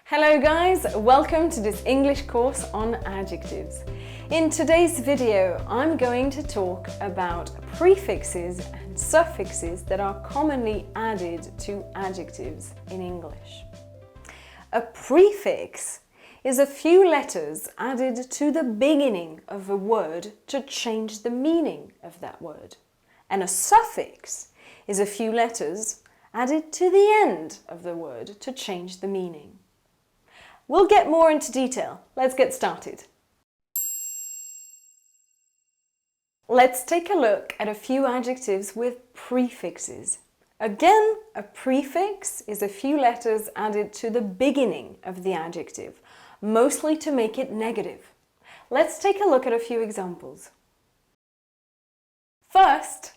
Hello guys, welcome to this English course on adjectives. In today's video, I'm going to talk about prefixes and suffixes that are commonly added to adjectives in English. A prefix is a few letters added to the beginning of a word to change the meaning of that word. And a suffix is a few letters added to the end of the word to change the meaning. We'll get more into detail. Let's get started. Let's take a look at a few adjectives with prefixes. Again, a prefix is a few letters added to the beginning of the adjective, mostly to make it negative. Let's take a look at a few examples. First,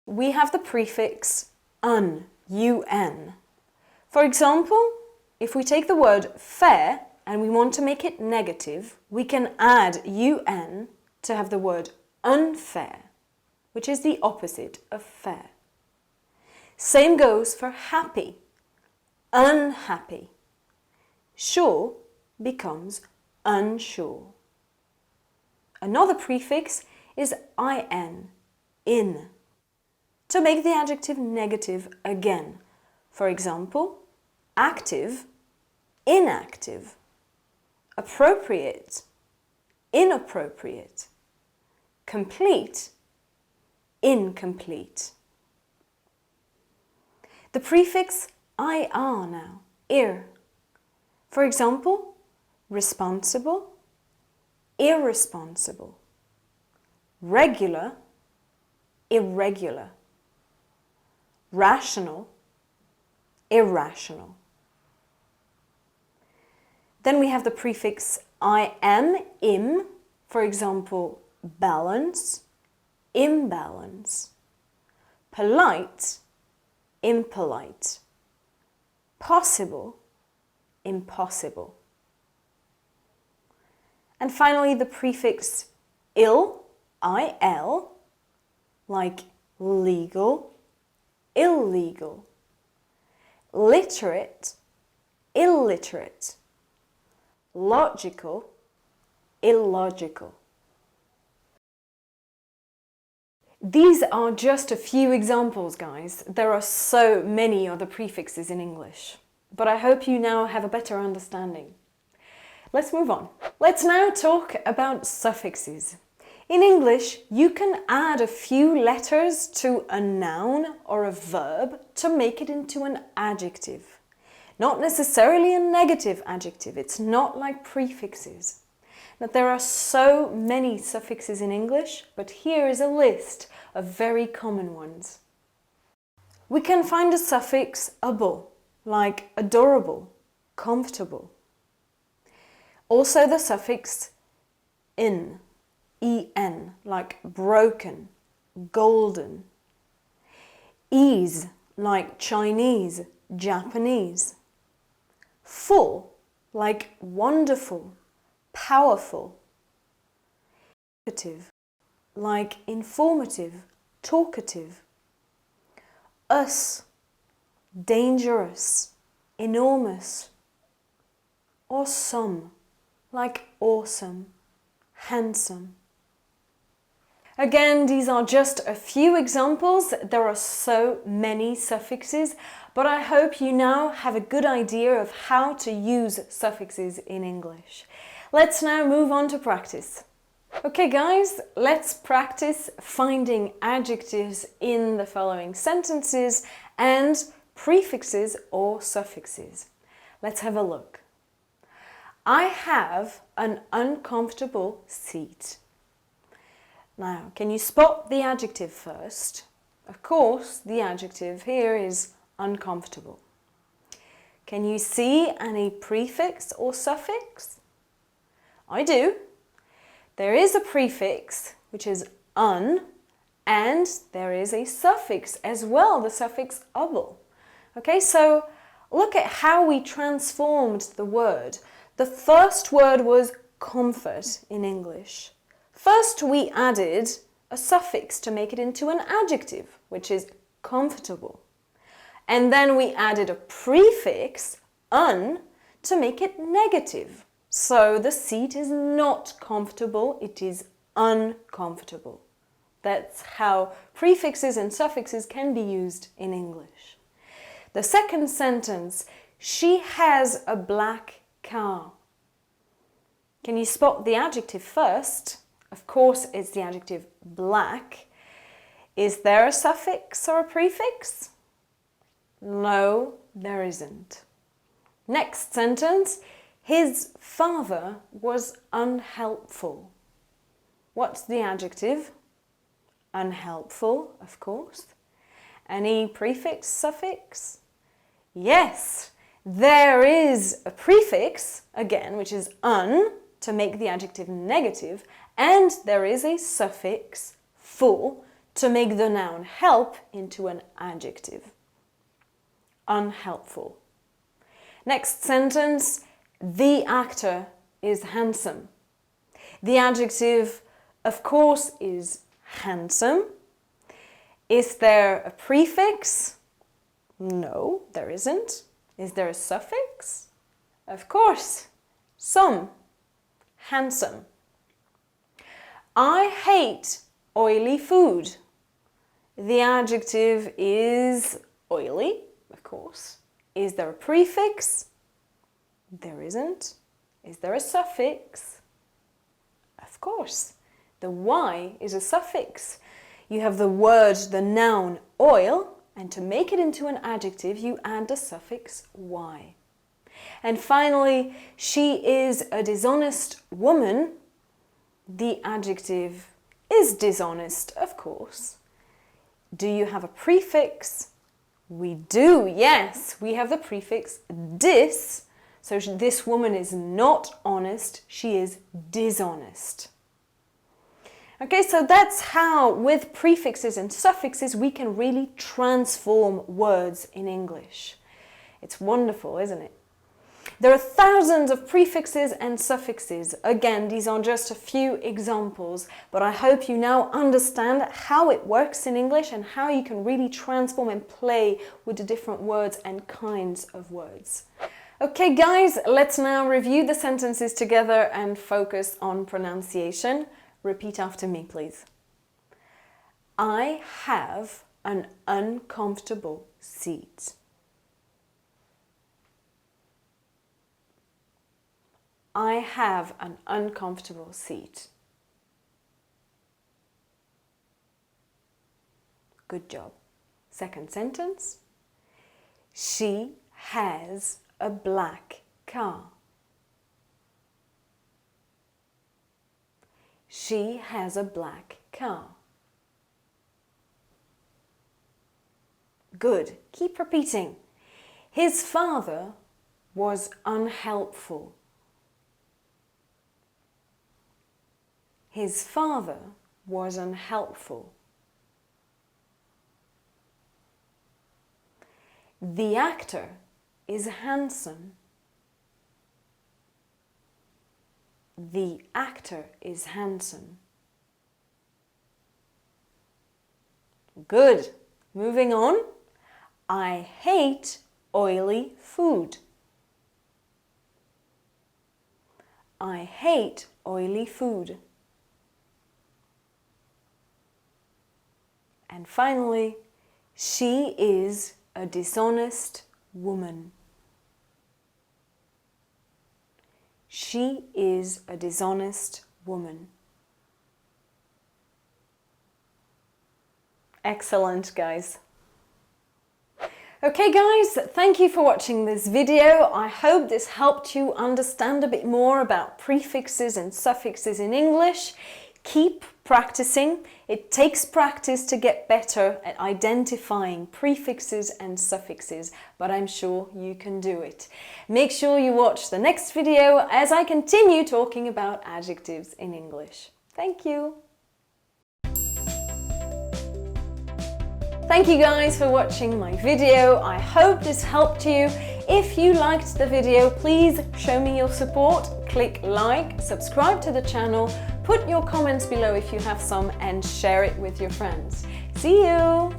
we have the prefix un, un. For example, if we take the word fair and we want to make it negative, we can add un to have the word unfair, which is the opposite of fair. Same goes for happy, unhappy. Sure becomes unsure. Another prefix is in, to make the adjective negative again. For example, active, inactive, appropriate, inappropriate, complete, incomplete. The prefix ir now, ir. For example, responsible, irresponsible, regular, irregular, rational, irrational. Then we have the prefix im, for example, balance, imbalance, polite, impolite, possible, impossible. And finally, the prefix il, like legal, illegal, literate, illiterate, logical, illogical. These are just a few examples, guys. There are so many other prefixes in English, but I hope you now have a better understanding. Let's move on. Let's now talk about suffixes. In English, you can add a few letters to a noun or a verb to make it into an adjective. Not necessarily a negative adjective, it's not like prefixes. Now, there are so many suffixes in English, but here is a list of very common ones. We can find a suffix able, like adorable, comfortable. Also the suffix en, like broken, golden. Ease, like Chinese, Japanese. Full, like wonderful, powerful. Talkative, like informative, talkative. Us, dangerous, enormous. Or some, like awesome, handsome. Again, these are just a few examples. There are so many suffixes, but I hope you now have a good idea of how to use suffixes in English. Let's now move on to practice. Okay guys, let's practice finding adjectives in the following sentences and prefixes or suffixes. Let's have a look. I have an uncomfortable seat. Now, can you spot the adjective first? Of course, the adjective here is uncomfortable. Can you see any prefix or suffix? I do. There is a prefix, which is un, and there is a suffix as well, the suffix able. Okay, so look at how we transformed the word. The first word was comfort in English. First, we added a suffix to make it into an adjective, which is comfortable. And then we added a prefix, un, to make it negative. So the seat is not comfortable, it is uncomfortable. That's how prefixes and suffixes can be used in English. The second sentence, she has a black car. Can you spot the adjective first? Of course, it's the adjective black. Is there a suffix or a prefix? No, there isn't. Next sentence, his father was unhelpful. What's the adjective? Unhelpful, of course. Any prefix, suffix? Yes, there is a prefix, again, which is un, to make the adjective negative, and there is a suffix, ful, to make the noun help into an adjective. Unhelpful. Next sentence, the actor is handsome. The adjective, of course, is handsome. Is there a prefix? No, there isn't. Is there a suffix? Of course, some. Handsome. I hate oily food. The adjective is oily, of course. Is there a prefix? There isn't. Is there a suffix? Of course. The Y is a suffix. You have the word, the noun, oil, and to make it into an adjective, you add the suffix Y. And finally, she is a dishonest woman. The adjective is dishonest, of course. Do you have a prefix? We do, yes. We have the prefix dis. So this woman is not honest, she is dishonest. Okay, so that's how with prefixes and suffixes we can really transform words in English. It's wonderful, isn't it? There are thousands of prefixes and suffixes. Again, these are just a few examples, but I hope you now understand how it works in English and how you can really transform and play with the different words and kinds of words. Okay guys, let's now review the sentences together and focus on pronunciation. Repeat after me, please. I have an uncomfortable seat. I have an uncomfortable seat. Good job. Second sentence. She has a black car. She has a black car. Good. Keep repeating. His father was unhelpful. His father was unhelpful. The actor is handsome. The actor is handsome. Good. Moving on. I hate oily food. I hate oily food. And finally, she is a dishonest woman. She is a dishonest woman. Excellent, guys. Okay guys, thank you for watching this video. I hope this helped you understand a bit more about prefixes and suffixes in English. Keep practicing. It takes practice to get better at identifying prefixes and suffixes, but I'm sure you can do it. Make sure you watch the next video as I continue talking about adjectives in English. Thank you. Thank you guys for watching my video. I hope this helped you. If you liked the video, please show me your support. Click like, subscribe to the channel, put your comments below if you have some, and share it with your friends. See you!